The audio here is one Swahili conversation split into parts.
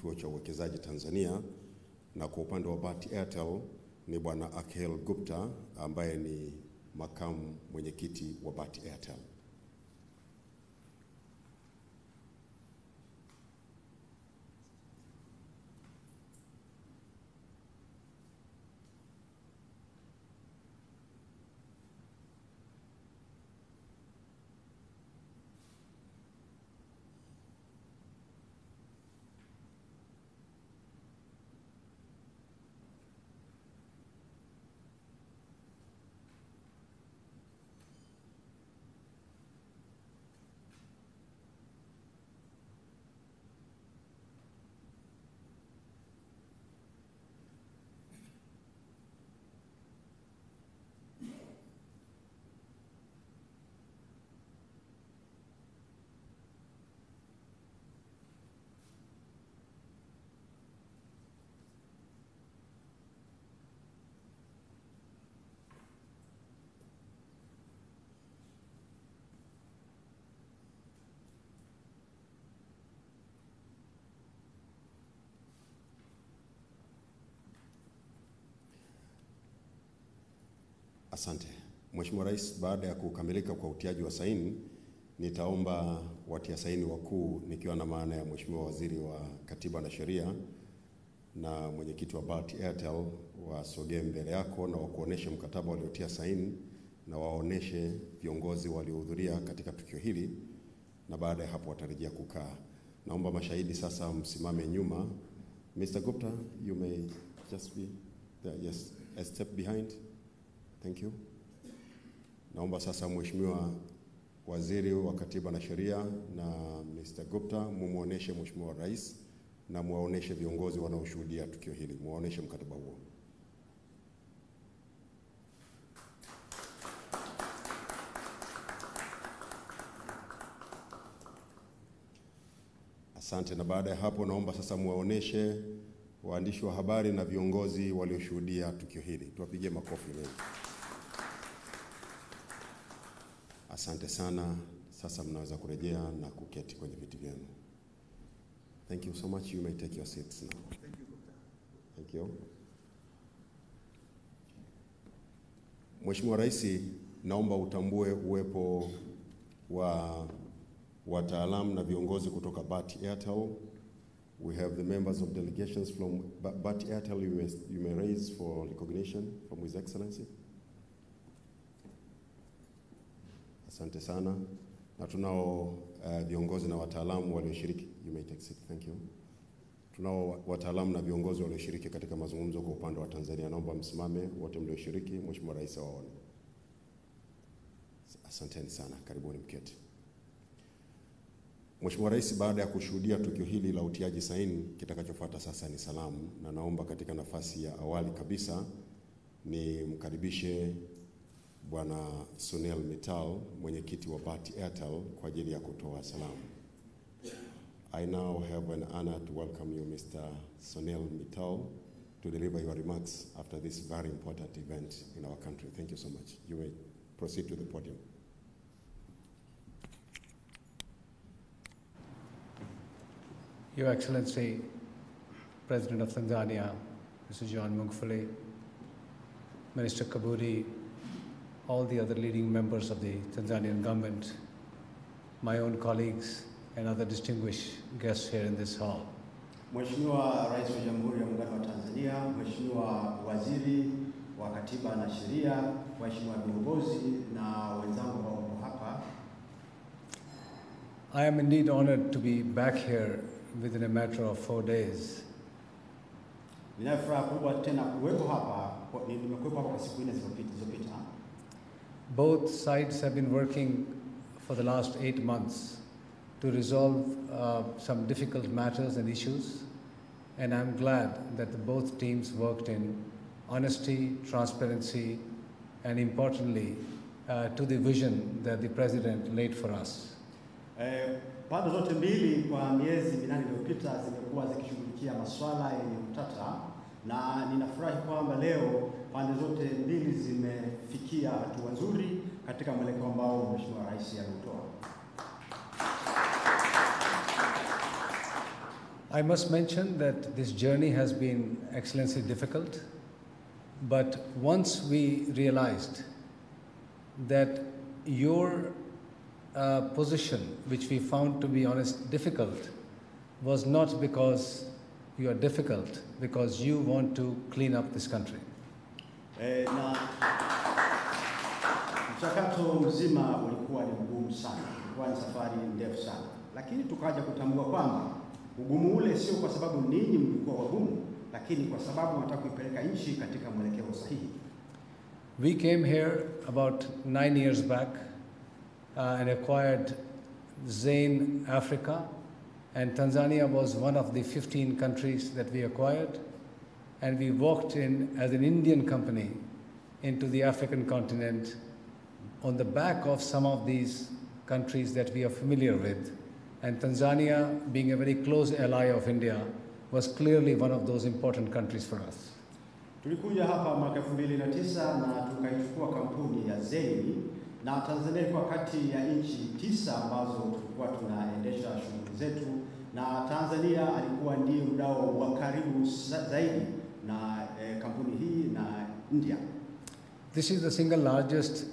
kituo cha uwekezaji Tanzania, na kwa upande wa Bharti Airtel ni Bwana Akhil Gupta ambaye ni makamu mwenyekiti wa Bharti Airtel. Asante. Mheshimiwa Rais, baada ya kukamilika kwa utiaji wa saini, nitaomba watia saini wakuu nikiwa na maana ya Mheshimiwa Waziri wa Katiba na Sheria na mwenyekiti wa Bharti Airtel wasogee mbele yako na wakuoneshe mkataba waliotia saini na waoneshe viongozi waliohudhuria katika tukio hili, na baada ya hapo watarejea kukaa. Naomba mashahidi sasa msimame nyuma. Mr. Gupta, you may just be there. Yes, a step behind. Thank you. Naomba sasa Mheshimiwa Waziri wa Katiba na Sheria na Mr. Gupta mumuoneshe Mheshimiwa Rais na muwaoneshe viongozi wanaoshuhudia tukio hili. Muwaoneshe mkataba huo. Asante, na baada ya hapo naomba sasa muwaoneshe waandishi wa habari na viongozi walioshuhudia tukio hili. Tuwapigie makofi mengi. Asante sana. Sasa mnaweza kurejea na kuketi kwenye viti vyenu. Thank you so much. You may take your seats now. Thank you, Dr. Thank you. Mheshimiwa Rais, naomba utambue uwepo wa wataalamu na viongozi kutoka Bharti Airtel. We have the members of delegations from Bharti Airtel. You may raise for recognition from His Excellency. Asante sana. Na tunao viongozi na wataalamu walioshiriki. You may take a seat. Thank you. Tunao wataalamu na viongozi walioshiriki katika mazungumzo kwa upande wa Tanzania. Naomba msimame wote mlioshiriki, Mheshimiwa Rais awaone. Asanteni sana. Karibuni mketi. Mheshimiwa Rais, baada ya kushuhudia tukio hili la utiaji saini, kitakachofuata sasa ni salamu, na naomba katika nafasi ya awali kabisa ni mkaribishe Bwana Sunil Mittal, mwenyekiti wa Bharti Airtel, kwa ajili ya kutoa salamu. I now have an honor to welcome you, Mr. Sunil Mittal, to deliver your remarks after this very important event in our country. Thank you so much. You may proceed to the podium. Your Excellency, President of Tanzania, Mr. John Magufuli, Minister Kabudi, all the other leading members of the Tanzanian government, my own colleagues, and other distinguished guests here in this hall. Mheshimiwa Rais wa Jamhuri ya Muungano wa Tanzania, Mheshimiwa Waziri wa Katiba na Sheria, Mheshimiwa viongozi na wenzangu ambao wako hapa. I am indeed honored to be back here within a matter of 4 days. Nina furaha kubwa tena kuwepo hapa, nimekuwepo hapa kwa siku 4 zilizopita. Both sides have been working for the last 8 months to resolve some difficult matters and issues, and I'm glad that both teams worked in honesty, transparency, and importantly, to the vision that the President laid for us. Pande zote mbili kwa miezi 8 iliyopita zimekuwa zikishughulikia masuala yenye utata, na ninafurahi kwamba leo pande zote mbili zimefikia hatua nzuri katika mwelekeo ambao Mheshimiwa Rais ameutoa. I must mention that this journey has been excellency difficult, but once we realized that your position, which we found to be honest difficult, was not because you are difficult, because you want to clean up this country. Na mchakato mzima ulikuwa ni mgumu sana, ulikuwa ni safari ndefu sana, lakini tukaja kutambua kwamba ugumu ule sio kwa sababu ninyi mlikuwa wagumu, lakini kwa sababu nataka kuipeleka nchi katika mwelekeo sahihi. We came here about 9 years back and acquired Zain Africa, and Tanzania was one of the 15 countries that we acquired, and we walked in as an Indian company into the African continent on the back of some of these countries that we are familiar with, and Tanzania, being a very close ally of India, was clearly one of those important countries for us. Tulikuja hapa mwaka 2009 na tukaichukua kampuni ya Zain, na Tanzania ilikuwa kati ya nchi 9 ambazo tulikuwa tunaendesha shughuli zetu, na Tanzania alikuwa ndiye mdau wa karibu zaidi na kampuni hii na India. This is the single largest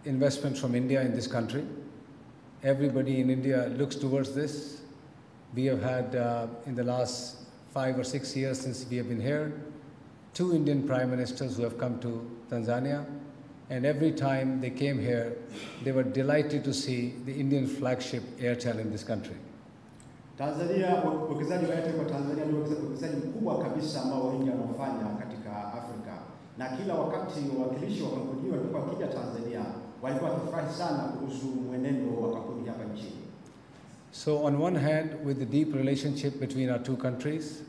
investment from India in this country. Everybody in India looks towards this. We have had, in the last 5 or 6 years since we have been here, 2 Indian prime ministers who have come to Tanzania, and every time they came here, they were delighted to see the Indian flagship Airtel in this country. Tanzania, uwekezaji wa Airtel kwa Tanzania ni uwekezaji mkubwa kabisa ambao India wanafanya katika Afrika. Na kila wakati wawakilishi wa kampuni hiyo walikuwa wakija Tanzania, walikuwa wakifurahi sana kuhusu mwenendo wa kampuni hapa nchini. So on one hand, with the deep relationship between our two countries,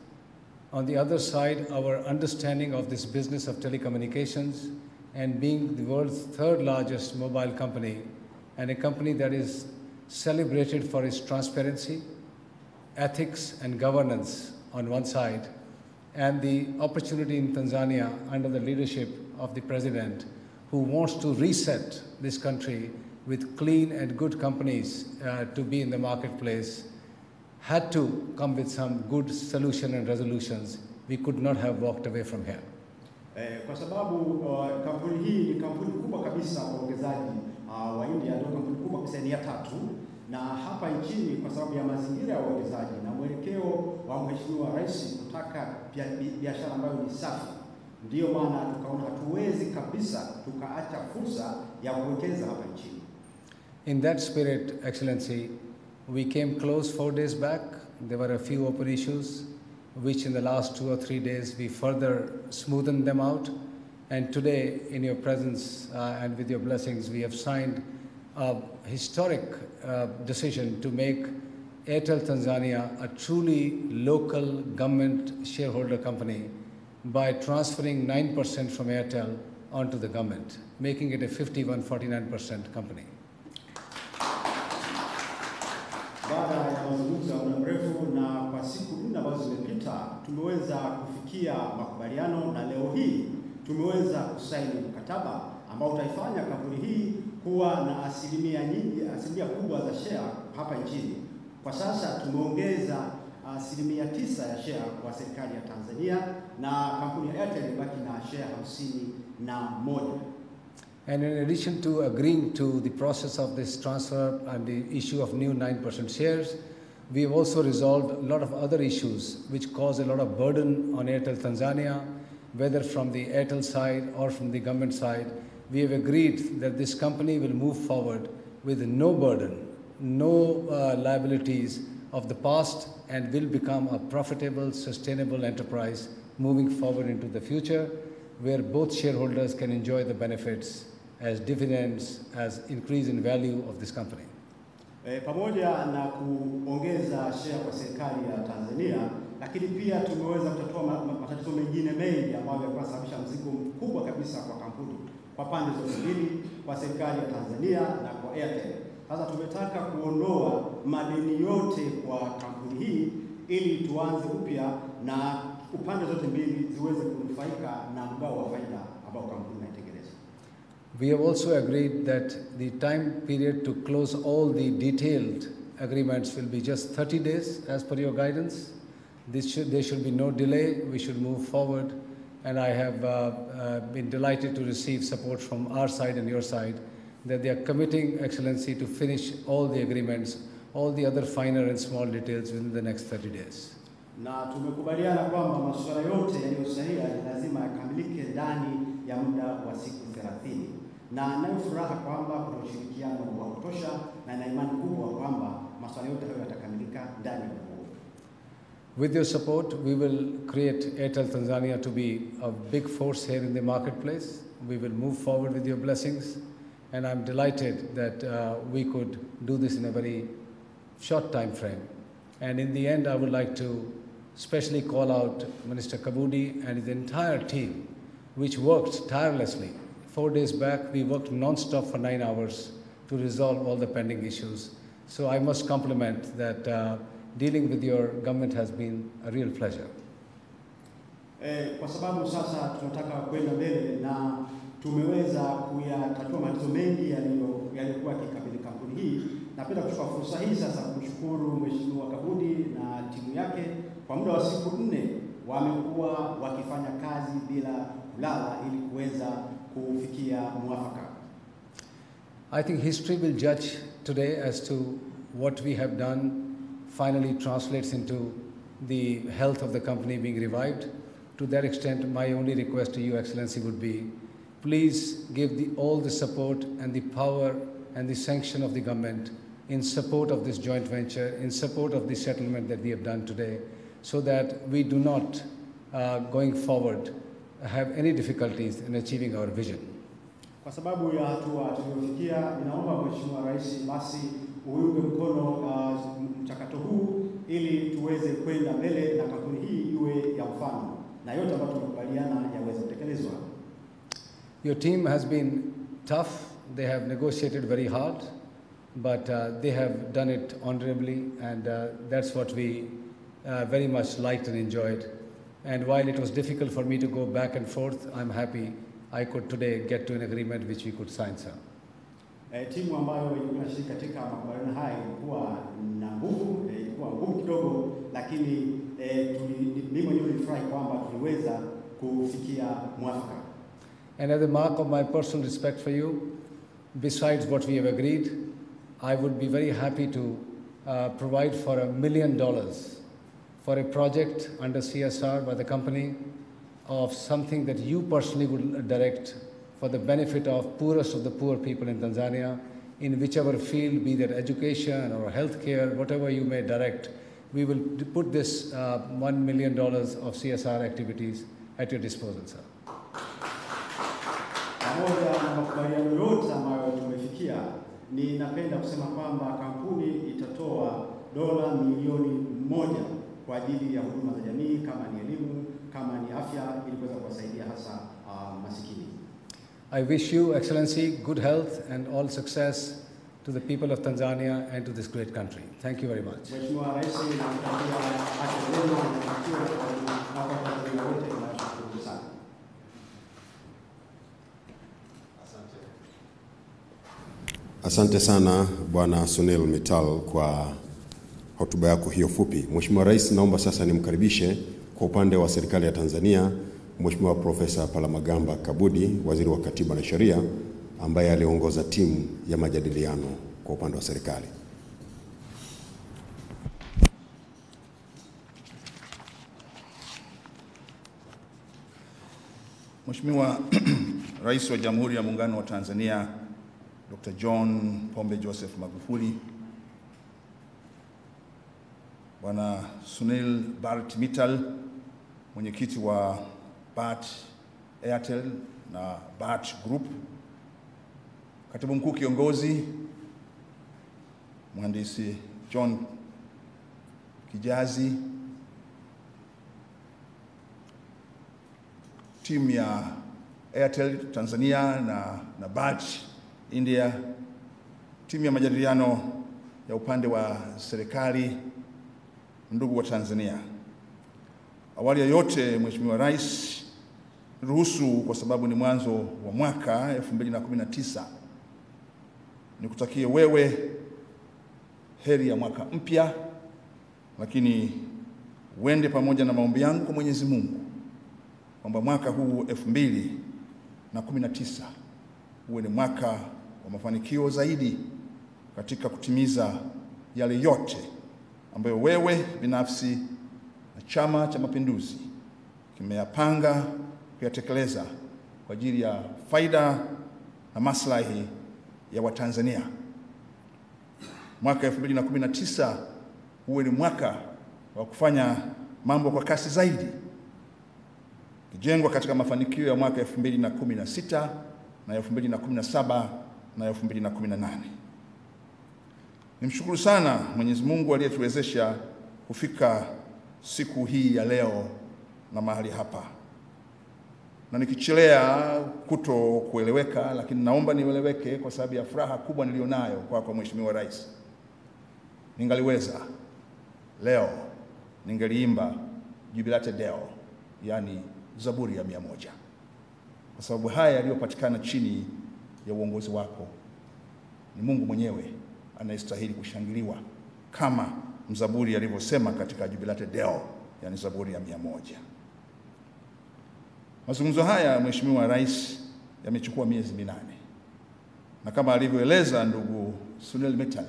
on the other side, our understanding of this business of telecommunications and being the world's 3rd largest mobile company, and a company that is celebrated for its transparency, ethics and governance on one side, and the opportunity in Tanzania under the leadership of the president, who wants to reset this country with clean and good companies to be in the marketplace, had to come with some good solution and resolutions. We could not have walked away from here. Kwa sababu kampuni hii ni kampuni kubwa kabisa kwa uwekezaji wa India, ndio kampuni kubwa kabisa ya 3, na hapa nchini kwa sababu ya mazingira ya uwekezaji na mwelekeo wa Mheshimiwa Rais kutaka biashara ambayo ni safi, ndio maana tukaona hatuwezi kabisa tukaacha fursa ya kuwekeza hapa nchini. In that spirit, Excellency, we came close 4 days back. There were a few open issues, which in the last 2 or 3 days we further smoothened them out. And today, in your presence and with your blessings, we have signed a historic decision to make Airtel Tanzania a truly local government shareholder company by transferring 9% from Airtel onto the government, making it a 51-49% company. Baada ya mazungumzo ya muda mrefu na kwa siku 4 ambazo zimepita, tumeweza kufikia makubaliano, na leo hii tumeweza kusaini mkataba ambao utaifanya kampuni hii kuwa na asilimia kubwa za share hapa nchini. Kwa sasa tumeongeza 9% ya share kwa serikali ya Tanzania, na kampuni ya Airtel ibaki na share 51. And in addition to agreeing to the process of this transfer and the issue of new 9% shares, we have also resolved a lot of other issues which cause a lot of burden on Airtel Tanzania, whether from the Airtel side or from the government side. We have agreed that this company will move forward with no burden, no liabilities of the past, and will become a profitable, sustainable enterprise moving forward into the future, where both shareholders can enjoy the benefits as dividends, as increase in value of this company. Pamoja na kuongeza share kwa serikali ya Tanzania, lakini pia tumeweza kutatua matatizo mengine mengi ambayo yalikuwa yanasababisha mzigo mkubwa kabisa kwa kampuni, kwa pande zote mbili, kwa serikali ya Tanzania na kwa Airtel. Sasa tumetaka kuondoa madeni yote kwa kampuni hii ili tuanze upya na upande zote mbili ziweze kunufaika na mgao wa faida ambao kampuni inatekeleza. We have also agreed that the time period to close all the detailed agreements will be just 30 days as per your guidance, There should be no delay. We should move forward. And I have been delighted to receive support from our side and your side that they are committing, Excellency, to finish all the agreements, all the other finer and small details within the next 30 days. Na tumekubaliana kwamba masuala yote yaliyosalia lazima yakamilike ndani ya muda wa siku 30. Na nayo furaha kwamba kuna ushirikiano wa kutosha na na imani kubwa kwamba masuala yote hayo yatakamilika ndani ya muda. With your support, we will create Airtel Tanzania to be a big force here in the marketplace. We will move forward with your blessings. And I'm delighted that we could do this in a very short time frame. And in the end, I would like to especially call out Minister Kabudi and his entire team, which worked tirelessly. 4 days back, we worked non-stop for 9 hours to resolve all the pending issues. So I must compliment that dealing with your government has been a real pleasure. Kwa sababu sasa tunataka kwenda mbele na tumeweza kuyatatua matatizo mengi yaliyokuwa yakikabili kampuni hii. Napenda kuchukua fursa hii sasa kumshukuru Mheshimiwa Kabudi na timu yake. Kwa muda wa siku 4 wamekuwa wakifanya kazi bila kulala ili kuweza kufikia mwafaka. I think history will judge today as to what we have done finally translates into the health of the company being revived. To that extent, my only request to you, Excellency, would be please give all the support and the power and the sanction of the government in support of this joint venture, in support of the settlement that we have done today, so that we do not, going forward, have any difficulties in achieving our vision. Kwa sababu ya hatua tuliyofikia, ninaomba Mheshimiwa Rais basi uunge mkono mchakato huu ili tuweze kwenda mbele na kampuni hii iwe ya mfano na yote ambayo tumekubaliana yaweze kutekelezwa. Your team has been tough. They have negotiated very hard, but they have done it honorably, and that's what we very much liked and enjoyed. And while it was difficult for me to go back and forth, I'm happy I could today get to an agreement which we could sign, sir. Timu ambayo ilikuwa inashiriki katika makubaliano haya ilikuwa na nguvu, ilikuwa ngumu kidogo, lakini mimi mwenyewe nilifurahi kwamba tuliweza kufikia mwafaka. And as a mark of my personal respect for you, besides what we have agreed, I would be very happy to provide for $1 million for a project under CSR by the company of something that you personally would direct for the benefit of poorest of the poor people in Tanzania, in whichever field, be that education or healthcare, whatever you may direct. We will put this $1 million of CSR activities at your disposal, sir. Pamoja na makubaliano yote ambayo tumefikia, ninapenda kusema kwamba kampuni itatoa $1 milioni kwa ajili ya huduma za jamii, kama ni elimu, kama ni afya, ili kuweza kuwasaidia hasa masikini. I wish you, Excellency, good health and all success to the people of Tanzania and to this great country. Thank you very much. Mheshimiwa Rais, nakutakia afya njema na mafanikio kwa Watanzania wote. Tunashukuru sana. Asante sana Bwana Sunil Mittal kwa hotuba yako hiyo fupi. Mheshimiwa Rais, naomba sasa nimkaribishe kwa upande wa serikali ya Tanzania Mheshimiwa Profesa Palamagamba Kabudi, Waziri wa Katiba na Sheria, ambaye aliongoza timu ya majadiliano kwa upande wa serikali. Mheshimiwa Rais wa Jamhuri ya Muungano wa Tanzania Dr. John Pombe Joseph Magufuli, Bwana Sunil Mittal, mwenyekiti wa BAT Airtel na BAT Group, Katibu Mkuu Kiongozi Mhandisi John Kijazi, timu ya Airtel Tanzania na BAT India, timu ya majadiliano ya upande wa serikali, ndugu wa Tanzania. Awali ya yote, Mheshimiwa Rais, ruhusu kwa sababu ni mwanzo wa mwaka 2019 nikutakie wewe heri ya mwaka mpya, lakini uende pamoja na maombi yangu kwa Mwenyezi Mungu kwamba mwaka huu 2019 uwe ni mwaka wa mafanikio zaidi katika kutimiza yale yote ambayo wewe binafsi na Chama cha Mapinduzi kimeyapanga kuyatekeleza kwa ajili ya faida na maslahi ya Watanzania. Mwaka 2019 uwe ni mwaka wa kufanya mambo kwa kasi zaidi, kijengwa katika mafanikio ya mwaka 2016 na 2017 na 2018. Nimshukuru sana Mwenyezi Mungu aliyetuwezesha kufika siku hii ya leo na mahali hapa. Na nikichelea kuto kueleweka, lakini naomba nieleweke kwa sababu ya furaha kubwa nilionayo kwa Mheshimiwa Rais. Ningaliweza leo ningeliimba Jubilate Deo, yani Zaburi ya 100. Kwa sababu haya yaliyopatikana chini ya uongozi wako, ni Mungu mwenyewe anayestahili kushangiliwa kama mzaburi alivyosema katika Jubilate Deo, yani Zaburi ya 100. Mazungumzo haya Mheshimiwa Rais yamechukua miezi 8. Na kama alivyoeleza ndugu Sunil Mittal,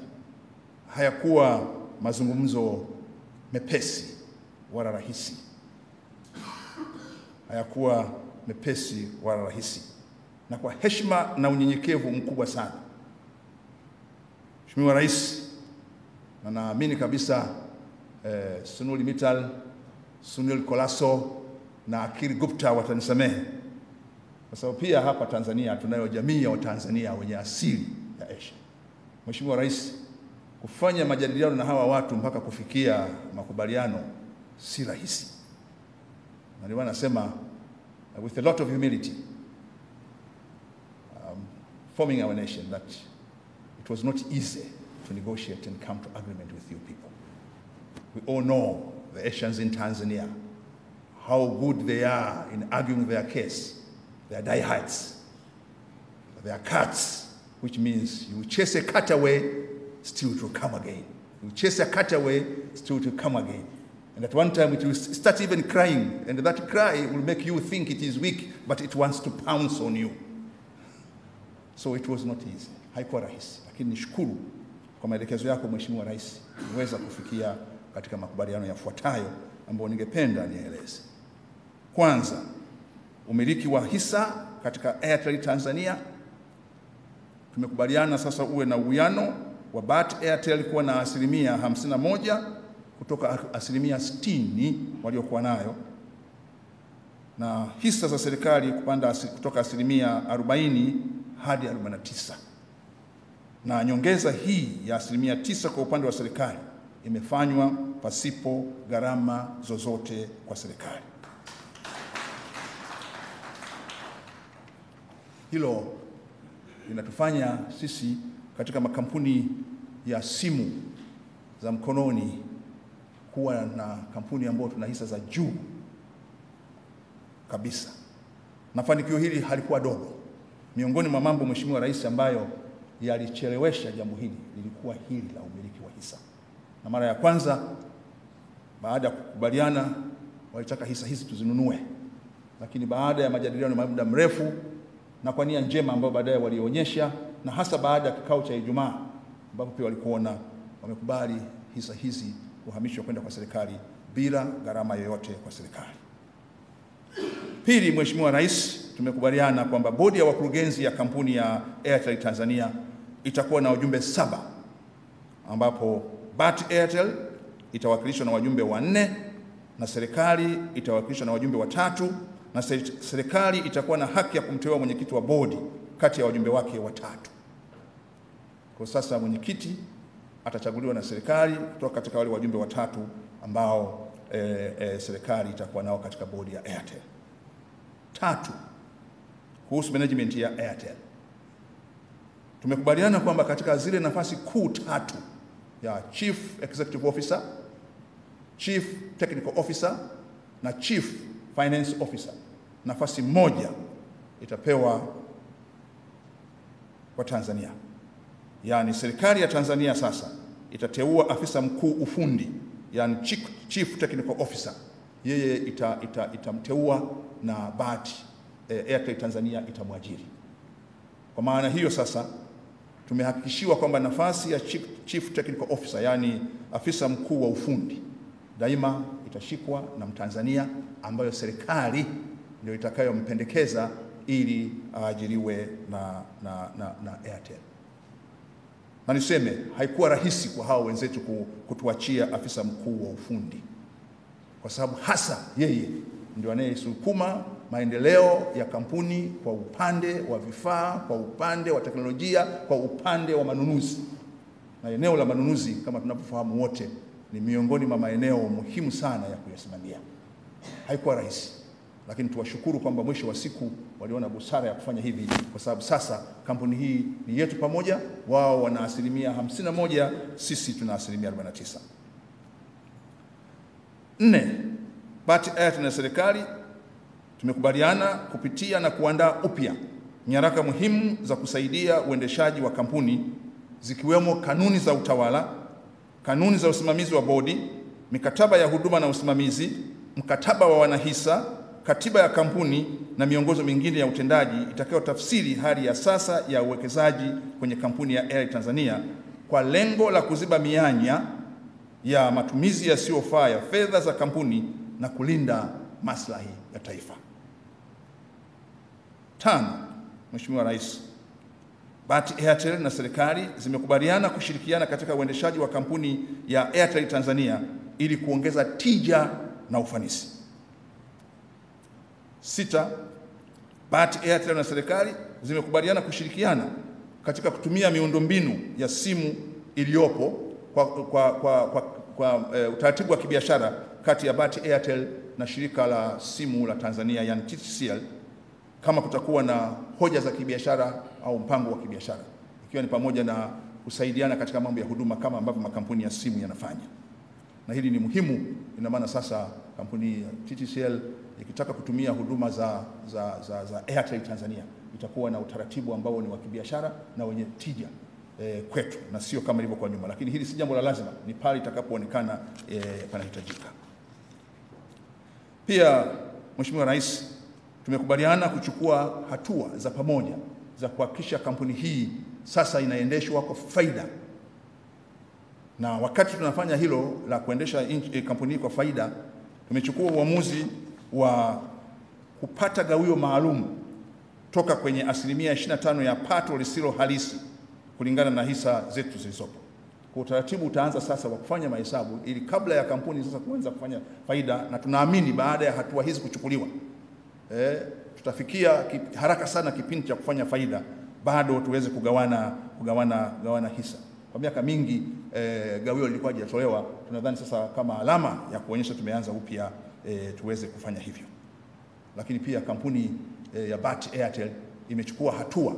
hayakuwa mazungumzo mepesi wala rahisi. Hayakuwa mepesi wala rahisi. Na kwa heshima na unyenyekevu mkubwa sana, Mheshimiwa Rais, na naamini kabisa Sunil Mittal, Sunil Kolaso na Akili Gupta watanisamehe, kwa sababu pia hapa Tanzania tunayo jamii ya Watanzania wenye asili ya Asia. Mheshimiwa Rais, kufanya majadiliano na hawa watu mpaka kufikia makubaliano si rahisi. Na ndio nasema with a lot of humility, forming our nation, that it was not easy to negotiate and come to agreement with you people. We all know the Asians in Tanzania, how good they are in arguing their case. They are diehards. They are cats, which means you chase a cat away, still it will come again. You chase a cat away, still it will come again. And at one time it will start even crying, and that cry will make you think it is weak, but it wants to pounce on you. So it was not easy. Haikuwa rahisi, lakini nishukuru kwa maelekezo yako Mheshimiwa Rais, niweza kufikia katika makubaliano yafuatayo ambayo ningependa nieleze. Kwanza, umiliki wa hisa katika Airtel Tanzania. Tumekubaliana sasa uwe na uwiano wa BAT Airtel kuwa na 51% kutoka 60% waliokuwa nayo, na hisa za serikali kupanda kutoka 40% hadi 49%. Na nyongeza hii ya 9% kwa upande wa serikali imefanywa pasipo gharama zozote kwa serikali. Hilo linatufanya sisi katika makampuni ya simu za mkononi kuwa na kampuni ambayo tuna hisa za juu kabisa. Na fanikio hili halikuwa dogo. Miongoni mwa mambo Mheshimiwa Rais ambayo yalichelewesha jambo hili lilikuwa hili la umiliki wa hisa. Na mara ya kwanza baada ya kukubaliana walitaka hisa hizi tuzinunue, lakini baada ya majadiliano ya muda mrefu na kwa nia njema ambayo baadaye walionyesha, na hasa baada ya kikao cha Ijumaa ambapo pia walikuona wamekubali hisa hizi kuhamishwa kwenda kwa serikali bila gharama yoyote kwa serikali. Pili, Mheshimiwa Rais, tumekubaliana kwamba bodi ya wakurugenzi ya kampuni ya Airtel Tanzania itakuwa na wajumbe 7, ambapo BAT Airtel itawakilishwa na wajumbe 4 na serikali itawakilishwa na wajumbe 3, na serikali itakuwa na haki ya kumteua mwenyekiti wa bodi kati ya wajumbe wake 3. Kwa sasa mwenyekiti atachaguliwa na serikali kutoka katika wale wajumbe 3 ambao serikali itakuwa nao katika bodi ya Airtel. 3, kuhusu management ya Airtel. Tumekubaliana kwamba katika zile nafasi kuu 3 ya Chief Executive Officer, Chief Technical Officer na Chief Finance Officer, nafasi moja itapewa kwa Tanzania. Yaani serikali ya Tanzania sasa itateua afisa mkuu ufundi, yani Chief Technical Officer, yeye itamteua na BAT Airtel Tanzania itamwajiri. Kwa maana hiyo sasa tumehakikishiwa kwamba nafasi ya Chief Technical Officer, yani afisa mkuu wa ufundi, daima itashikwa na Mtanzania ambayo serikali ndio itakayompendekeza ili aajiriwe na Airtel. Na niseme haikuwa rahisi kwa hao wenzetu kutuachia afisa mkuu wa ufundi, kwa sababu hasa yeye ndio anayesukuma maendeleo ya kampuni kwa upande wa vifaa, kwa upande wa teknolojia, kwa upande wa manunuzi. Na eneo la manunuzi kama tunavyofahamu wote ni miongoni mwa maeneo muhimu sana ya kuyasimamia. Haikuwa rahisi, lakini tuwashukuru kwamba mwisho wa siku waliona busara ya kufanya hivi, kwa sababu sasa kampuni hii ni yetu pamoja. Wao wana 51%, sisi tuna 49%. 4. BAT Airtel na serikali tumekubaliana kupitia na kuandaa upya nyaraka muhimu za kusaidia uendeshaji wa kampuni, zikiwemo kanuni za utawala, kanuni za usimamizi wa bodi, mikataba ya huduma na usimamizi, mkataba wa wanahisa, katiba ya kampuni na miongozo mingine ya utendaji itakayotafsiri hali ya sasa ya uwekezaji kwenye kampuni ya Airtel Tanzania kwa lengo la kuziba mianya ya matumizi yasiyofaa ya fedha za kampuni na kulinda maslahi ya taifa. 5. Mheshimiwa Rais, BAT Airtel na serikali zimekubaliana kushirikiana katika uendeshaji wa kampuni ya Airtel Tanzania ili kuongeza tija na ufanisi. 6. BAT Airtel na serikali zimekubaliana kushirikiana katika kutumia miundombinu ya simu iliyopo kwa utaratibu wa kibiashara kati ya BAT Airtel na shirika la simu la Tanzania yani TTCL, kama kutakuwa na hoja za kibiashara au mpango wa kibiashara, ikiwa ni pamoja na kusaidiana katika mambo ya huduma kama ambavyo makampuni ya simu yanafanya. Na hili ni muhimu, ina maana sasa kampuni ya TTCL ikitaka kutumia huduma za Airtel Tanzania itakuwa na utaratibu ambao ni wa kibiashara na wenye tija kwetu, na sio kama ilivyokuwa nyuma. Lakini hili si jambo la lazima, ni pale itakapoonekana panahitajika. Pia Mheshimiwa Rais, tumekubaliana kuchukua hatua za pamoja za kuhakikisha kampuni hii sasa inaendeshwa kwa faida. Na wakati tunafanya hilo la kuendesha kampuni hii kwa faida, tumechukua uamuzi wa kupata gawio maalum toka kwenye 25% ya pato lisilo halisi kulingana na hisa zetu zilizopo. Kwa utaratibu utaanza sasa wa kufanya mahesabu ili kabla ya kampuni sasa kuanza kufanya faida, na tunaamini baada ya hatua hizi kuchukuliwa tutafikia haraka sana kipindi cha kufanya faida, bado tuweze kugawana hisa. Kwa miaka mingi gawio lilikuwa hajatolewa, tunadhani sasa kama alama ya kuonyesha tumeanza upya tuweze kufanya hivyo. Lakini pia kampuni ya BAT Airtel imechukua hatua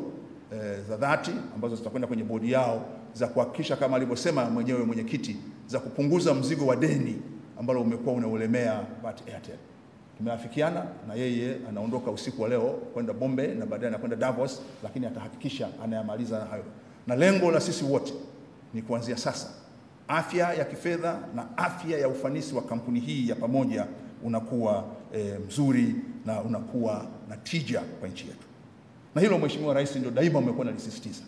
za dhati ambazo zitakwenda kwenye bodi yao za kuhakikisha kama alivyosema mwenyewe mwenyekiti, za kupunguza mzigo wa deni ambalo umekuwa unaulemea BAT Airtel. Tumeafikiana na yeye anaondoka usiku wa leo kwenda Bombay na baadaye anakwenda Davos, lakini atahakikisha anayamaliza na hayo. Na lengo la sisi wote ni kuanzia sasa afya ya kifedha na afya ya ufanisi wa kampuni hii ya pamoja unakuwa mzuri na unakuwa na tija kwa nchi yetu. Na hilo Mheshimiwa Rais ndio daima umekuwa analisisitiza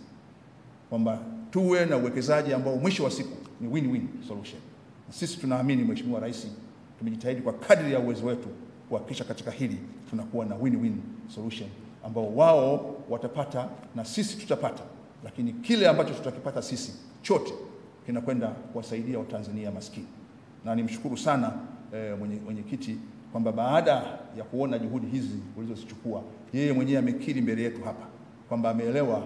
kwamba tuwe na uwekezaji ambao mwisho wa siku ni win-win solution. Na sisi tunaamini Mheshimiwa Rais, tumejitahidi kwa kadri ya uwezo wetu kuhakikisha katika hili tunakuwa na win-win solution ambao wao watapata na sisi tutapata, lakini kile ambacho tutakipata sisi chote kinakwenda kuwasaidia Watanzania maskini. Na nimshukuru sana mwenyekiti kwamba baada ya kuona juhudi hizi ulizozichukua, yeye mwenyewe amekiri mbele yetu hapa kwamba ameelewa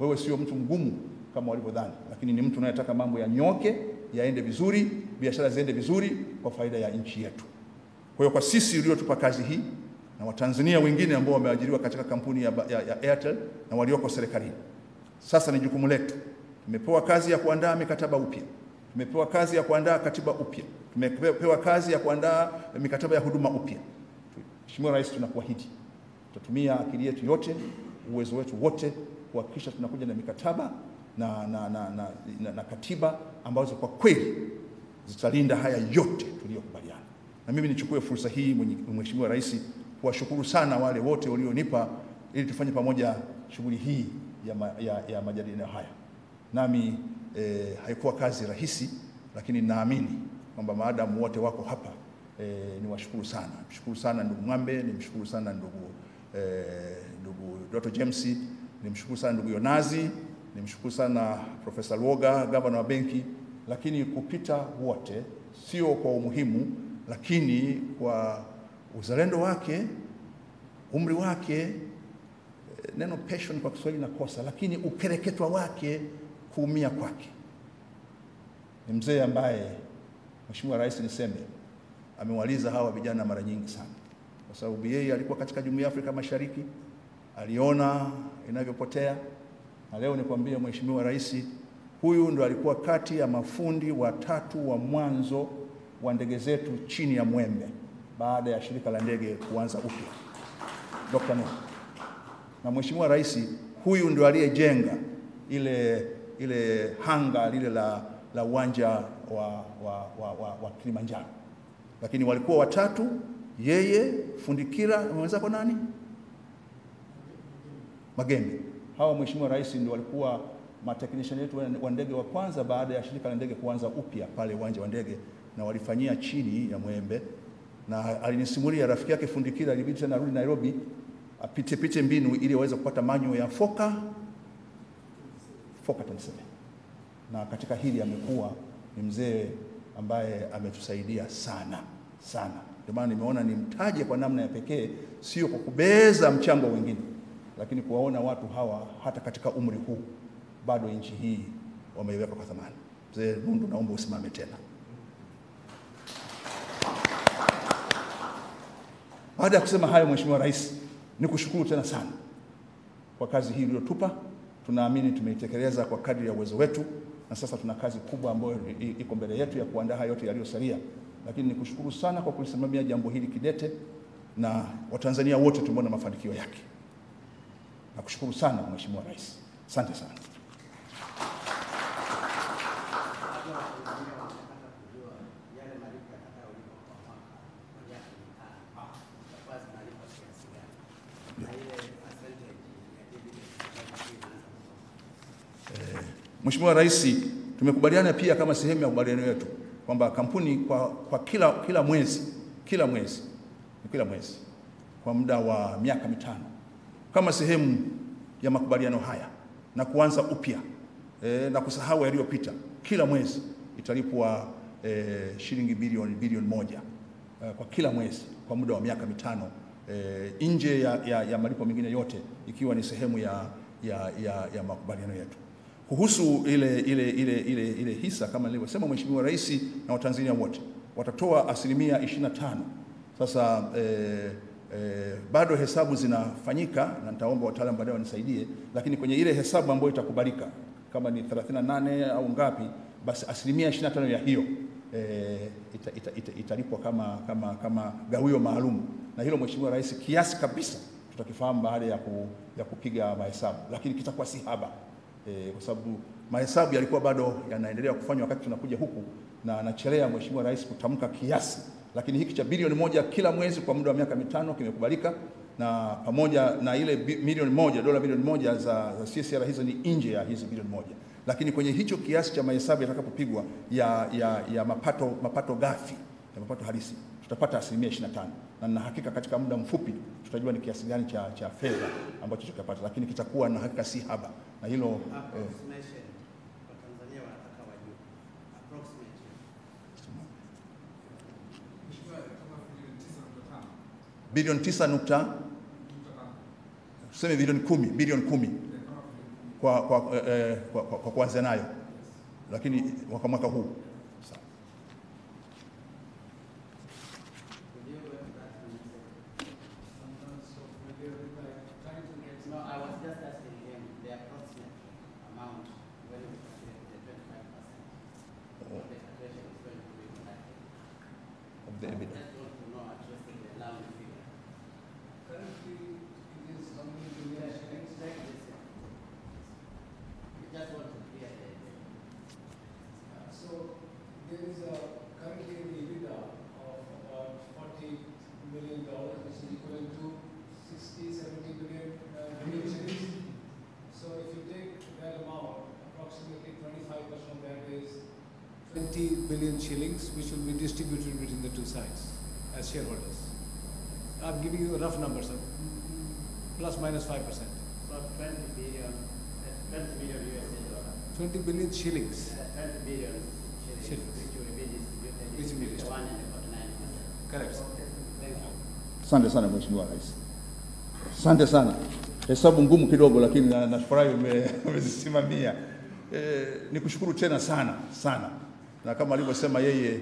wewe sio mtu mgumu kama walivyodhani, lakini ni mtu anayetaka mambo yanyoke, yaende vizuri, biashara ziende vizuri kwa faida ya nchi yetu. Kwa hiyo kwa sisi uliotupa kazi hii na Watanzania wengine ambao wameajiriwa katika kampuni ya Airtel na walioko serikalini, sasa ni jukumu letu. Tumepewa kazi ya kuandaa mikataba upya, tumepewa kazi ya kuandaa katiba upya, tumepewa kazi ya kuandaa mikataba ya huduma upya. Mheshimiwa Rais, tunakuahidi tutatumia akili yetu yote, uwezo wetu wote kuhakikisha tunakuja na mikataba na katiba ambazo kwa kweli zitalinda haya yote tuliyokubaliana. Na mimi nichukue fursa hii, Mheshimiwa Rais, kuwashukuru sana wale wote walionipa ili tufanye pamoja shughuli hii ya majadiliano haya. Nami haikuwa kazi rahisi, lakini naamini kwamba maadamu wote wako hapa, niwashukuru sana. Nimshukuru sana ndugu Mwambe, nimshukuru sana ndugu Dr. James, nimshukuru sana ndugu Yonazi, nimshukuru sana Profesa Luoga, gavana wa benki, lakini kupita wote, sio kwa umuhimu, lakini kwa uzalendo wake, umri wake, neno passion kwa Kiswahili nakosa, lakini ukereketwa wake, kuumia kwake. Ni mzee ambaye Mheshimiwa Rais niseme amewaliza hawa vijana mara nyingi sana, kwa sababu yeye alikuwa katika Jumuiya ya Afrika Mashariki, aliona inavyopotea. Na leo nikwambia Mheshimiwa Rais, huyu ndo alikuwa kati ya mafundi watatu wa mwanzo wa ndege zetu chini ya mwembe baada ya shirika la ndege kuanza upya, Dr. Nuh. Na Mheshimiwa Rais, huyu ndo aliyejenga ile hanga lile la uwanja wa Kilimanjaro. Lakini walikuwa watatu, yeye, Fundikira, mwenzako nani? Magembe. Hawa Mheshimiwa Rais ndio walikuwa matechnician yetu wa ndege wa kwanza baada ya shirika la ndege kuanza upya pale uwanja wa ndege, na walifanyia chini ya mwembe. Na alinisimulia rafiki yake Fundikira alibidi tena rudi Nairobi apite mbinu ili aweze kupata manual ya Foka 27. Na katika hili amekuwa ni mzee ambaye ametusaidia sana sana. Ndio maana nimeona nimtaje kwa namna ya pekee, sio kwa kubeza mchango wengine, lakini kuwaona watu hawa hata katika umri huu bado nchi hii wameiweka kwa thamani. Mzee Nundu, naomba usimame tena. Baada ya kusema hayo, Mheshimiwa Rais, nikushukuru tena sana kwa kazi hii uliyotupa. Tunaamini tumeitekeleza kwa kadri ya uwezo wetu, na sasa tuna kazi kubwa ambayo iko mbele yetu ya kuandaa haya yote yaliyosalia. Lakini nikushukuru sana kwa kulisimamia jambo hili kidete, na Watanzania wote tumeona mafanikio yake. Nakushukuru sana Mheshimiwa Rais. Asante sana. Mheshimiwa Rais, tumekubaliana pia kama sehemu ya makubaliano yetu kwamba kampuni kwa kila mwezi kwa muda wa miaka 5 kama sehemu ya makubaliano haya na kuanza upya na kusahau yaliyopita, kila mwezi italipwa shilingi bilioni 1 kwa kila mwezi kwa muda wa miaka 5 nje ya malipo mengine yote, ikiwa ni sehemu ya makubaliano yetu. Kuhusu ile hisa, kama nilivyosema, Mheshimiwa Rais na Watanzania wote watatoa 25%. Sasa bado hesabu zinafanyika na nitaomba wataalamu baadaye wanisaidie, lakini kwenye ile hesabu ambayo itakubalika kama ni 38 au ngapi, basi 25% ya hiyo italipwa kama gawio maalum. Na hilo Mheshimiwa Rais, kiasi kabisa tutakifahamu baada ya kupiga mahesabu, lakini kitakuwa si haba. Kwa sababu mahesabu yalikuwa bado yanaendelea kufanywa wakati tunakuja huku, na anachelea Mheshimiwa Rais kutamka kiasi, lakini hiki cha bilioni 1 kila mwezi kwa muda wa miaka 5 kimekubalika, na pamoja na ile dola bilioni 1 za CSR, hizo ni nje ya hizo bilioni 1. Lakini kwenye hicho kiasi cha mahesabu yatakapopigwa ya mapato ghafi, ya mapato halisi, tutapata 25%, na nina hakika katika muda mfupi tutajua ni kiasi gani cha fedha ambacho tutapata, lakini kitakuwa na hakika si haba. Na hilo approximation kwa Tanzania wanataka wajue approximation. Bilioni 9 tuseme bilioni 10 kwa kuanza nayo, lakini kwa mwaka huu. There is a which is equivalent to 60-70 billion shillings. So if you take that amount, approximately 25% of that is 20 billion shillings, which will be distributed between the two sides as shareholders. I'm giving you a rough number, sir. Plus minus 5%. So 20 billion, 20 billion US dollar. 20 billion shillings. 20 billion shillings, which will be distributed. Which will be distributed. 149%. Correct, sir. Thank you. Asante sana Mheshimiwa Rais. Asante sana. Hesabu ngumu kidogo lakini nafurahi umezisimamia. Nikushukuru tena sana. Na kama alivyosema yeye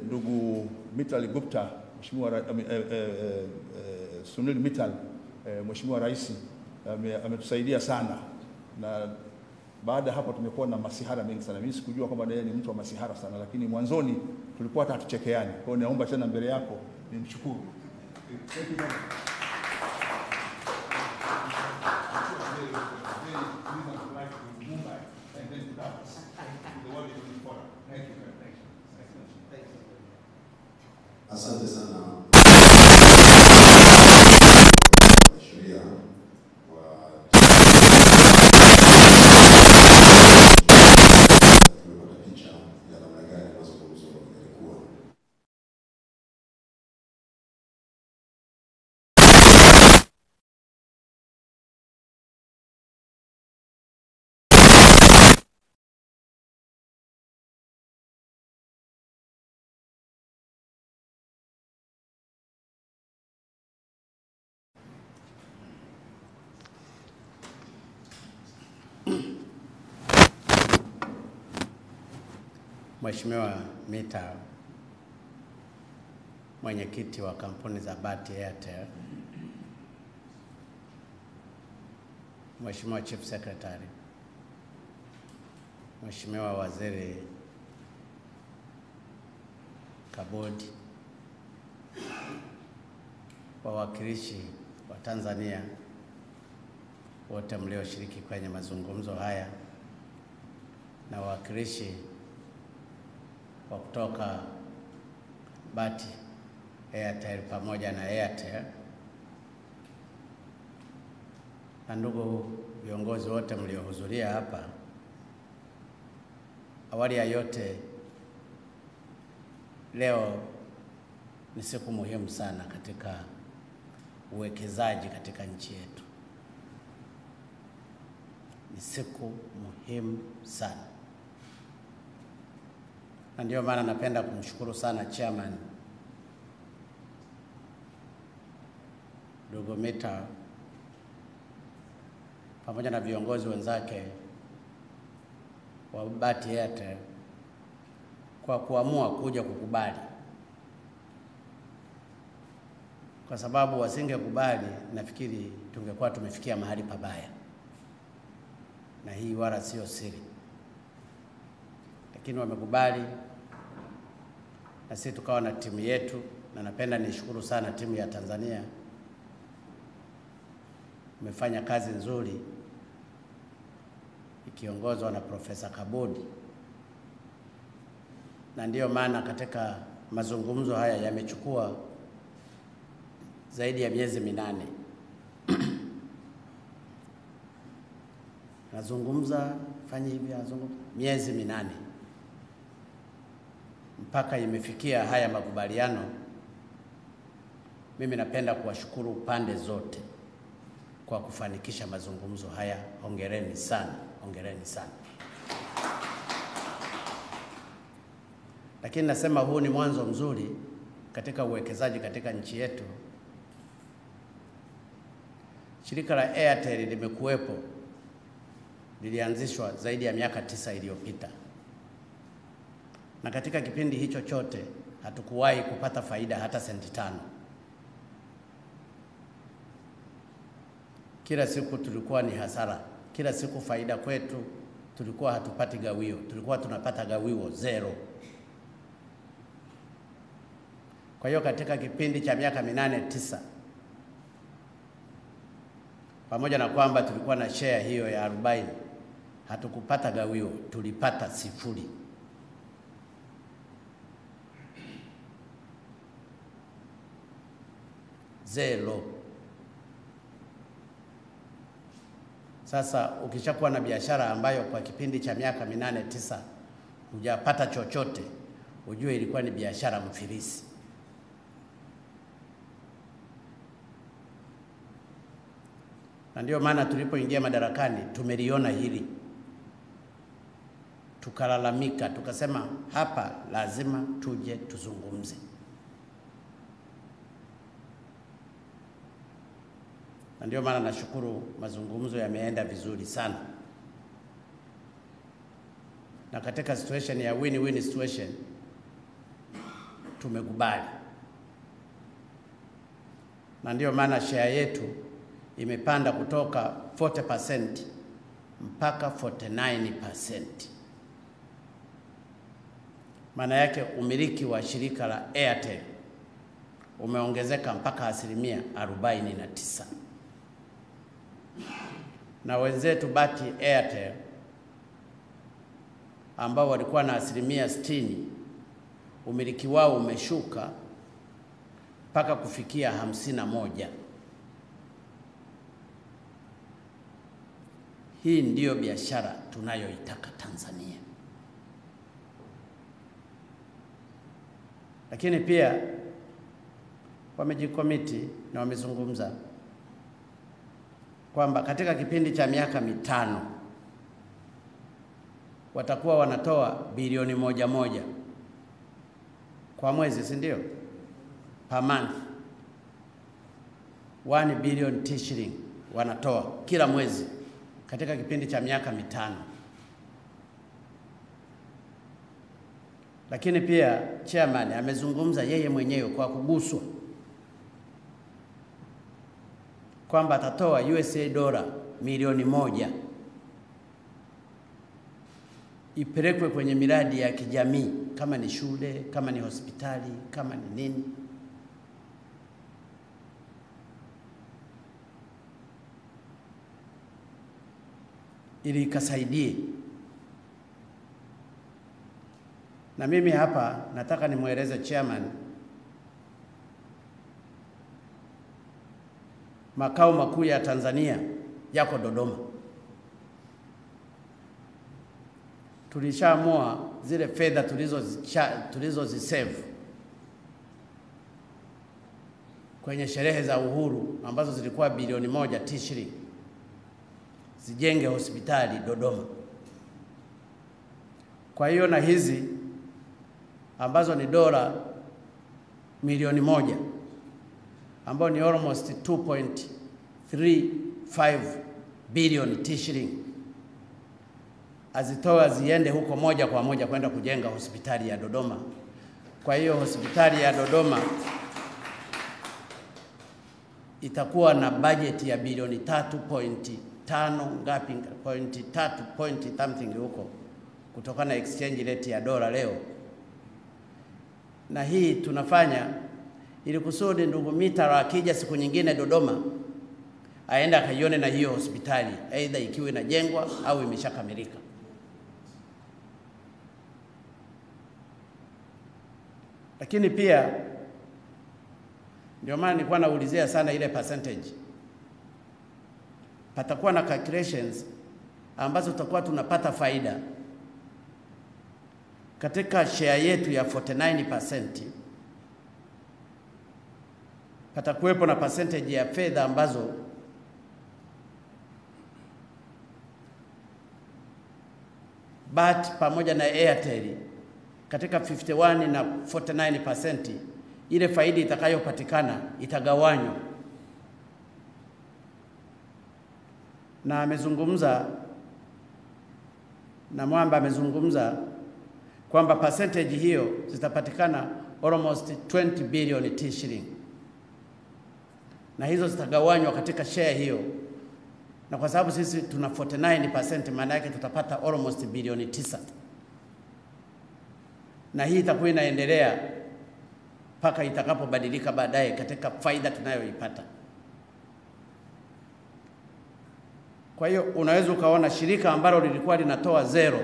ndugu Mittal Gupta, Mheshimiwa Sunil Mittal, Mheshimiwa Rais ametusaidia sana, na baada hapo tumekuwa na masihara mengi sana. Mimi sikujua kwamba yeye ni mtu wa masihara sana, lakini mwanzoni tulikuwa hata tuchekeani. Kwa hiyo naomba tena mbele yako nimshukuru. Thank you very much. Asante sana sheria wa tumepata picha ya namna gani mazungumzo yalikuwa. Mheshimiwa Mittal, mwenyekiti wa kampuni za bati Airtel, Mheshimiwa Chief Secretary, Mheshimiwa Waziri Kabudi, wawakilishi wa Tanzania wote mlioshiriki kwenye mazungumzo haya, na wawakilishi wa kutoka bati Airtel pamoja na Airtel, na ndugu viongozi wote mliohudhuria hapa. Awali ya yote, leo ni siku muhimu sana katika uwekezaji katika nchi yetu. Ni siku muhimu sana. Na ndio maana napenda kumshukuru sana chairman ndugu Mittal pamoja na viongozi wenzake wa bati Airtel kwa kuamua kuja kukubali, kwa sababu wasingekubali nafikiri tungekuwa tumefikia mahali pabaya, na hii wala sio siri. Lakini wamekubali na sisi tukawa na timu yetu, na napenda nishukuru sana timu ya Tanzania. Umefanya kazi nzuri ikiongozwa na Profesa Kabudi, na ndiyo maana katika mazungumzo haya yamechukua zaidi ya miezi 8. Nazungumza fanya hivi, nazungumza miezi 8 mpaka imefikia haya makubaliano. Mimi napenda kuwashukuru pande zote kwa kufanikisha mazungumzo haya. Hongereni sana, hongereni sana. Lakini nasema huu ni mwanzo mzuri katika uwekezaji katika nchi yetu. Shirika la Airtel limekuwepo, lilianzishwa zaidi ya miaka 9 iliyopita. Na katika kipindi hicho chote hatukuwahi kupata faida hata senti 5. Kila siku tulikuwa ni hasara. Kila siku faida kwetu tulikuwa hatupati gawio. Tulikuwa tunapata gawio 0. Kwa hiyo katika kipindi cha miaka 8-9, pamoja na kwamba tulikuwa na share hiyo ya 40, hatukupata gawio, tulipata 0. zero. Sasa ukishakuwa na biashara ambayo kwa kipindi cha miaka 8-9 hujapata chochote, ujue ilikuwa ni biashara mfilisi. Na ndio maana tulipoingia madarakani tumeliona hili, tukalalamika, tukasema hapa lazima tuje tuzungumze. Na ndio maana nashukuru mazungumzo yameenda vizuri sana. Na katika situation ya win-win situation tumekubali. Na ndio maana share yetu imepanda kutoka 40% mpaka 49%. Maana yake umiliki wa shirika la Airtel umeongezeka mpaka 49%. Na wenzetu Bati Airtel ambao walikuwa na 60%, umiliki wao umeshuka mpaka kufikia 51%. Hii ndiyo biashara tunayoitaka Tanzania. Lakini pia wamejikomiti na wamezungumza kwamba katika kipindi cha miaka 5 watakuwa wanatoa bilioni 1 kwa mwezi, si ndio? Per month 1 billion shilling wanatoa kila mwezi katika kipindi cha miaka 5. Lakini pia chairman amezungumza yeye mwenyewe kwa kuguswa kwamba atatoa USA dola milioni 1 ipelekwe kwenye miradi ya kijamii, kama ni shule, kama ni hospitali, kama ni nini. Ili ikasaidie. Na mimi hapa nataka nimweleze chairman, makao makuu ya Tanzania yako Dodoma. Tulishaamua zile fedha tulizozisave kwenye sherehe za uhuru ambazo zilikuwa bilioni 1 shilingi zijenge hospitali Dodoma. Kwa hiyo na hizi ambazo ni dola milioni 1 ambao ni almost 2.35 billion shilingi azitoa ziende huko moja kwa moja kwenda kujenga hospitali ya Dodoma. Kwa hiyo hospitali ya Dodoma itakuwa na budget ya bilioni 3.5 ngapi, point something huko, kutokana na exchange rate ya dola leo. Na hii tunafanya ili kusudi ndugu Mitara akija siku nyingine Dodoma aenda akaione na hiyo hospitali, aidha ikiwa inajengwa au imeshakamilika. Lakini pia ndio maana nilikuwa naulizia sana ile percentage. Patakuwa na calculations ambazo tutakuwa tunapata faida katika share yetu ya 49%. Patakuwepo na percentage ya fedha ambazo BAT pamoja na Airtel katika 51 na 49%, ile faida itakayopatikana itagawanywa. Na amezungumza na Mwamba amezungumza kwamba percentage hiyo zitapatikana almost 20 billion shilingi, na hizo zitagawanywa katika share hiyo. Na kwa sababu sisi tuna 49%, maana yake tutapata almost bilioni 9. Na hii itakuwa inaendelea mpaka itakapobadilika baadaye katika faida tunayoipata. Kwa hiyo unaweza ukaona shirika ambalo lilikuwa linatoa 0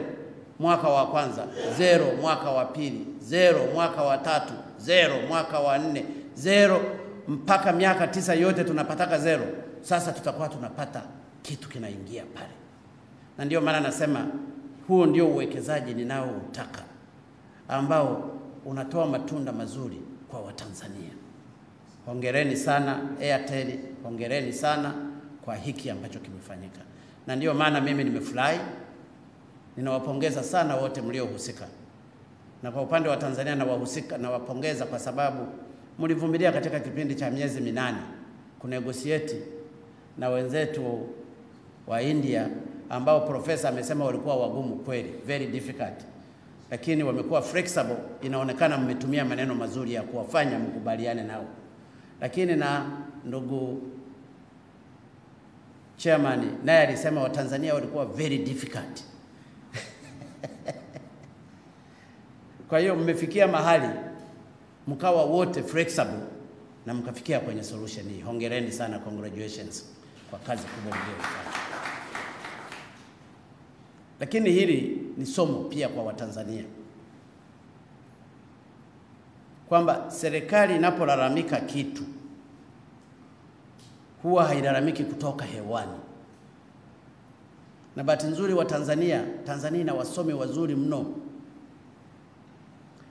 mwaka wa kwanza, 0 mwaka wa pili, 0 mwaka wa tatu, 0 mwaka wa 4, 0 mpaka miaka 9 yote tunapataka zero, sasa tutakuwa tunapata kitu kinaingia pale. Na ndio maana nasema huo ndio uwekezaji ninaoutaka, ambao unatoa matunda mazuri kwa Watanzania. Hongereni sana Airtel, hongereni sana kwa hiki ambacho kimefanyika. Na ndio maana mimi nimefurahi, ninawapongeza sana wote mliohusika. Na kwa upande wa Tanzania nawapongeza kwa sababu mlivumilia katika kipindi cha miezi 8 kunegotiate na wenzetu wa India ambao profesa amesema walikuwa wagumu kweli, very difficult. Lakini wamekuwa flexible, inaonekana mmetumia maneno mazuri ya kuwafanya mkubaliane nao. Lakini na ndugu chairman naye alisema Watanzania walikuwa very difficult. Kwa hiyo mmefikia mahali mkawa wote flexible na mkafikia kwenye solution hii. Hongereni sana, congratulations kwa kazi kubwa mliyofanya. Lakini hili ni somo pia kwa Watanzania, kwamba serikali inapolalamika kitu huwa hailalamiki kutoka hewani. Na bahati nzuri wa Tanzania ina wasomi wazuri mno,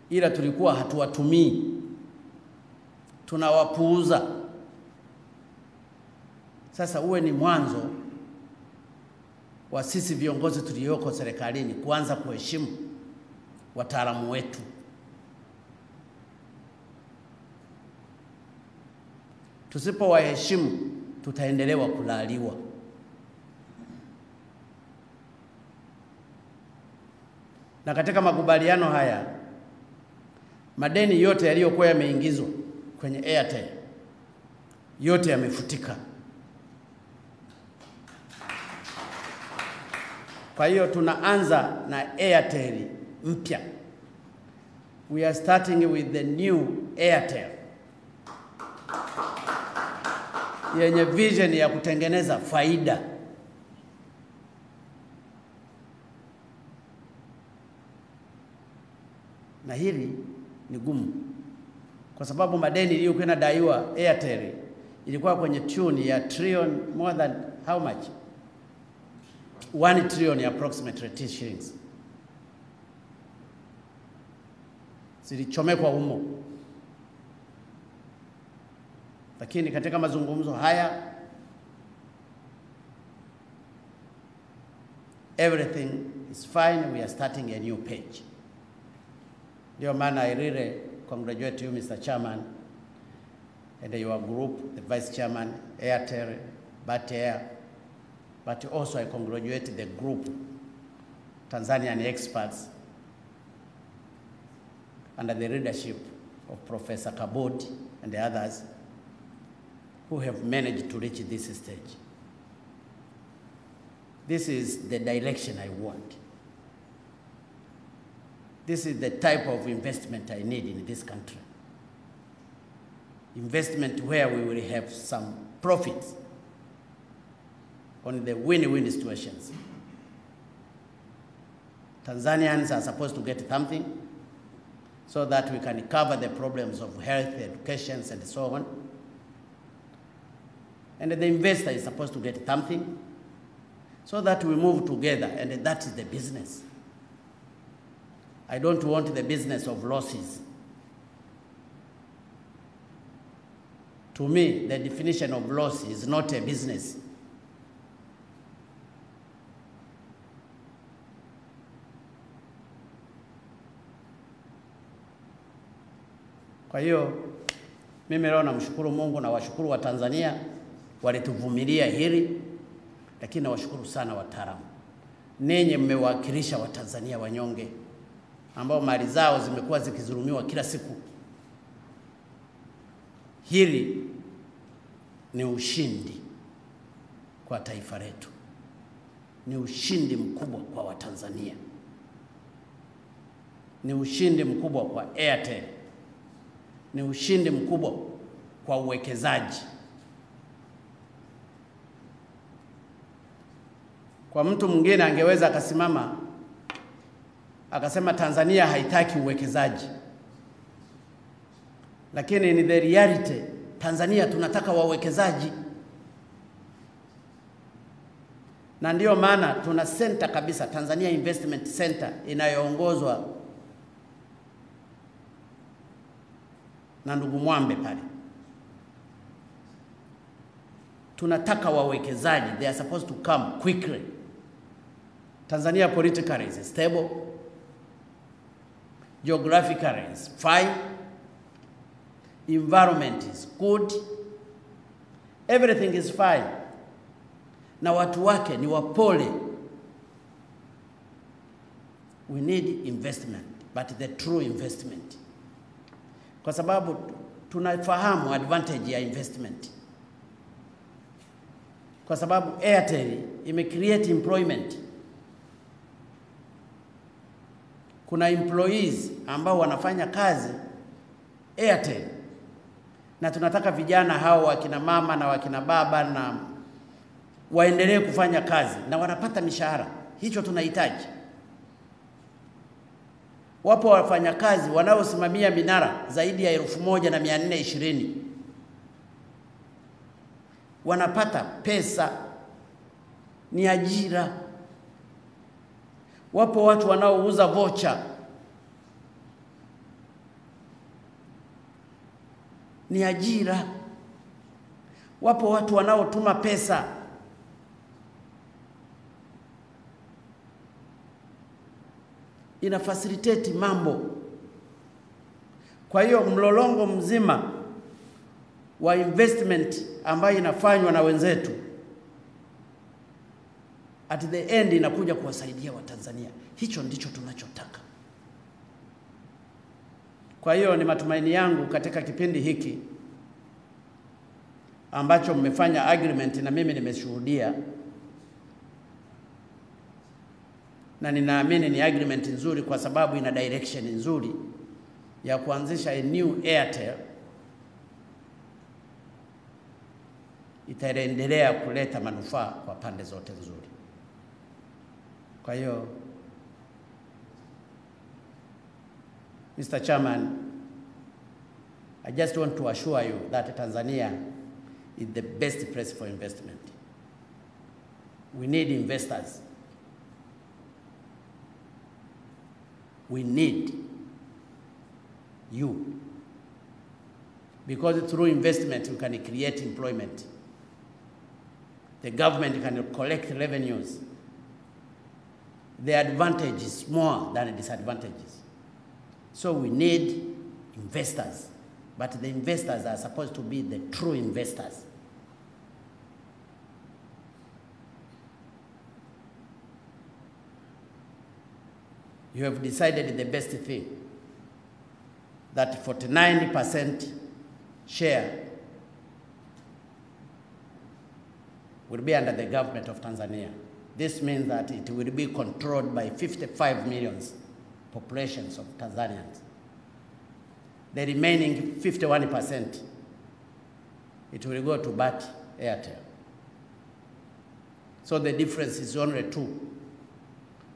ila tulikuwa hatuwatumii, tunawapuuza. Sasa uwe ni mwanzo wa sisi viongozi tulioko serikalini kuanza kuheshimu wataalamu wetu. Tusipowaheshimu tutaendelewa kulaliwa. Na katika makubaliano haya, madeni yote yaliyokuwa yameingizwa kwenye Airtel yote yamefutika. Kwa hiyo tunaanza na Airtel mpya. We are starting with the new Airtel yenye vision ya kutengeneza faida. Na hili ni gumu, kwa sababu madeni iliyokuwa inadaiwa Airtel ilikuwa kwenye tune ya trillion, more than how much? 1 trillion approximately shillings. Zilichomekwa humo. Lakini katika mazungumzo haya everything is fine, we are starting a new page. Ndio maana I really congratulate you, Mr. Chairman, and your group, the Vice Chairman, Airtel, but also I congratulate the group, Tanzanian experts, under the leadership of Professor Kabodi and the others, who have managed to reach this stage. This is the direction I want. This is the type of investment I need in this country. Investment where we will have some profits on the win-win situations. Tanzanians are supposed to get something so that we can cover the problems of health, education, and so on. And the investor is supposed to get something so that we move together, and that is the business. I don't want the business of losses. To me, the definition of loss is not a business. Kwa hiyo mimi leo namshukuru Mungu na washukuru wa Tanzania walituvumilia hili, lakini nawashukuru sana wataalamu. Ninyi mmewakilisha wa Tanzania wanyonge ambao mali zao zimekuwa zikizulumiwa kila siku. Hili ni ushindi kwa taifa letu. Ni ushindi mkubwa kwa Watanzania. Ni ushindi mkubwa kwa Airtel. Ni ushindi mkubwa kwa uwekezaji. Kwa mtu mwingine angeweza akasimama akasema Tanzania haitaki uwekezaji. Lakini in the reality Tanzania tunataka wawekezaji. Na ndio maana tuna center kabisa, Tanzania Investment Center, inayoongozwa na ndugu Mwambe pale. Tunataka wawekezaji, they are supposed to come quickly. Tanzania politically is stable, geographically is fine, environment is good, everything is fine. Na watu wake ni wapole. We need investment, but the true investment. Kwa sababu tunafahamu advantage ya investment. Kwa sababu Airtel imecreate employment. Kuna employees ambao wanafanya kazi Airtel. Na tunataka vijana hao wakina mama na wakina baba na waendelee kufanya kazi na wanapata mishahara. Hicho tunahitaji. Wapo wafanyakazi wanaosimamia minara zaidi ya 1420. Wanapata pesa, ni ajira. Wapo watu wanaouza vocha, ni ajira. Wapo watu wanaotuma pesa, ina facilitate mambo. Kwa hiyo mlolongo mzima wa investment ambayo inafanywa na wenzetu, at the end inakuja kuwasaidia Watanzania. Hicho ndicho tunachotaka. Kwa hiyo ni matumaini yangu katika kipindi hiki ambacho mmefanya agreement na mimi nimeshuhudia, na ninaamini ni agreement nzuri kwa sababu ina direction nzuri ya kuanzisha a new Airtel. Itaendelea kuleta manufaa kwa pande zote nzuri. Kwa hiyo Mr. Chairman, I just want to assure you that Tanzania is the best place for investment. We need investors. We need you. Because through investment we can create employment. The government can collect revenues. The advantage is more than the disadvantages. So we need investors. But the investors are supposed to be the true investors. You have decided the best thing, that 49% share will be under the government of Tanzania. This means that it will be controlled by 55 million populations of Tanzanians. The remaining 51%, it will go to BAT Airtel. So the difference is only 2.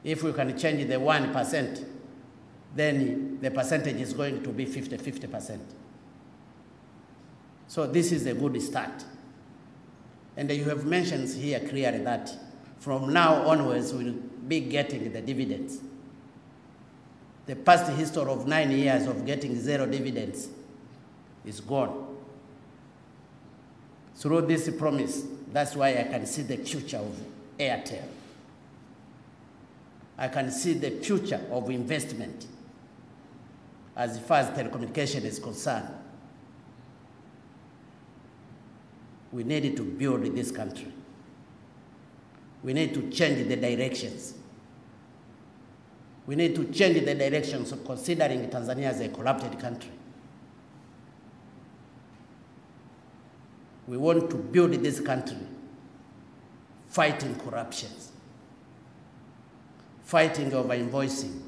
If we can change the 1%, then the percentage is going to be 50-50%. So this is a good start. And you have mentioned here clearly that from now onwards we'll be getting the dividends. The past history of 9 years of getting 0 dividends is gone. Through this promise, that's why I can see the future of Airtel. I can see the future of investment as far as telecommunication is concerned. We need to build this country. We need to change the directions. We need to change the directions of considering Tanzania as a corrupted country. We want to build this country fighting corruptions, fighting over invoicing,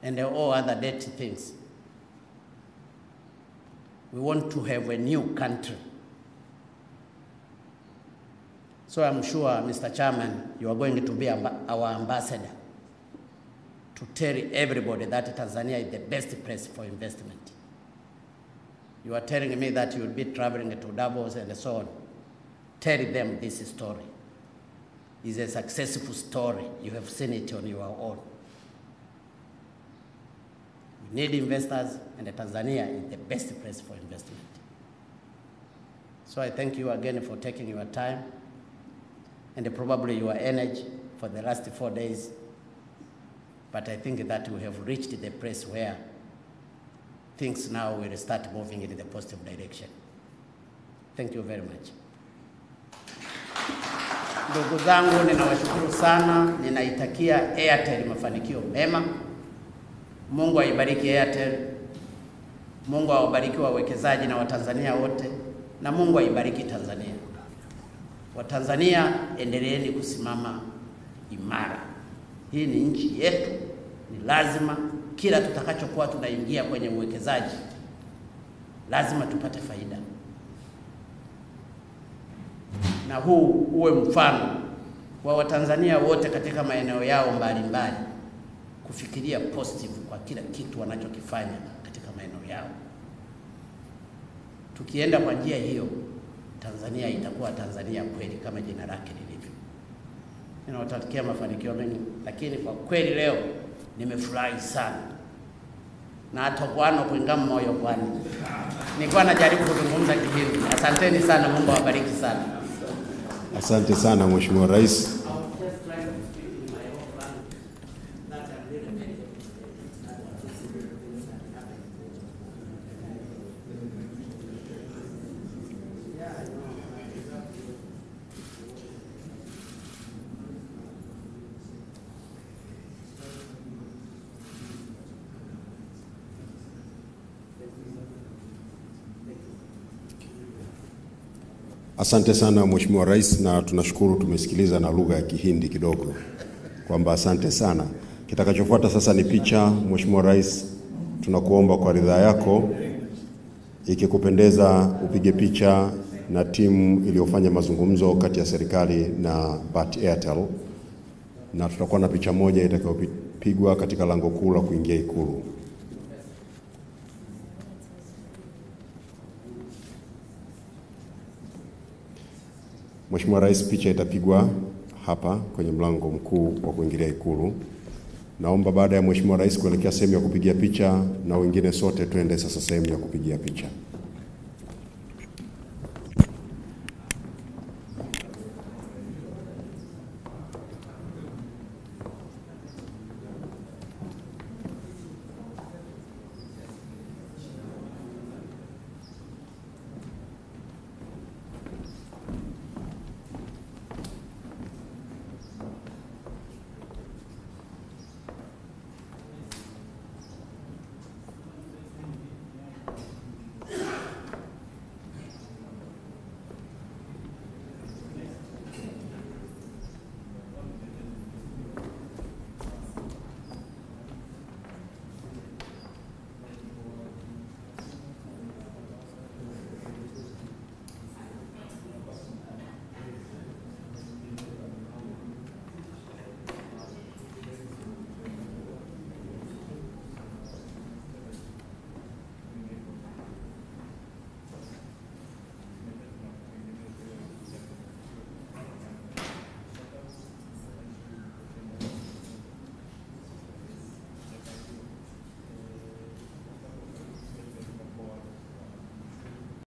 and all other dirty things. We want to have a new country. So I'm sure, Mr. Chairman, you are going to be our ambassador to tell everybody that Tanzania is the best place for investment. You are telling me that you will be traveling to Davos and so on. Tell them this story is a successful story. You have seen it on your own. We need investors, and Tanzania is the best place for investment. So I thank you again for taking your time and probably your energy for the last 4 days. But I think that we have reached the place where things now will start moving in the positive direction. Thank you very much. Ndugu zangu, ninawashukuru sana. Ninaitakia Airtel mafanikio mema. Mungu aibariki Airtel. Mungu awabariki wawekezaji na Watanzania wote. Na Mungu aibariki Tanzania. Watanzania, endeleeni kusimama imara. Hii ni nchi yetu. Ni lazima kila tutakachokuwa tunaingia kwenye uwekezaji lazima tupate faida. Na huu uwe mfano wa Watanzania wote katika maeneo yao mbalimbali kufikiria positive kwa kila kitu wanachokifanya katika maeneo yao. Tukienda kwa njia hiyo, Tanzania itakuwa Tanzania kweli kama jina lake lilivyo. Ninawatakia mafanikio mengi, lakini kwa kweli leo nimefurahi sana. Na hata kwano kuinga moyo kwani. Nilikuwa najaribu kuzungumza Kihindi. Asanteni sana, Mungu awabariki sana. Asante sana Mheshimiwa Rais. Asante sana Mheshimiwa Rais, na tunashukuru tumesikiliza na lugha ya Kihindi kidogo kwamba asante sana. Kitakachofuata sasa ni picha. Mheshimiwa Rais, tunakuomba kwa ridhaa yako, ikikupendeza upige picha na timu iliyofanya mazungumzo kati ya serikali na Airtel, na tutakuwa na picha moja itakayopigwa katika lango kuu la kuingia Ikulu. Mheshimiwa Rais, picha itapigwa hapa kwenye mlango mkuu wa kuingilia Ikulu. Naomba baada ya Mheshimiwa Rais kuelekea sehemu ya kupigia picha, na wengine sote twende sasa sehemu ya kupigia picha.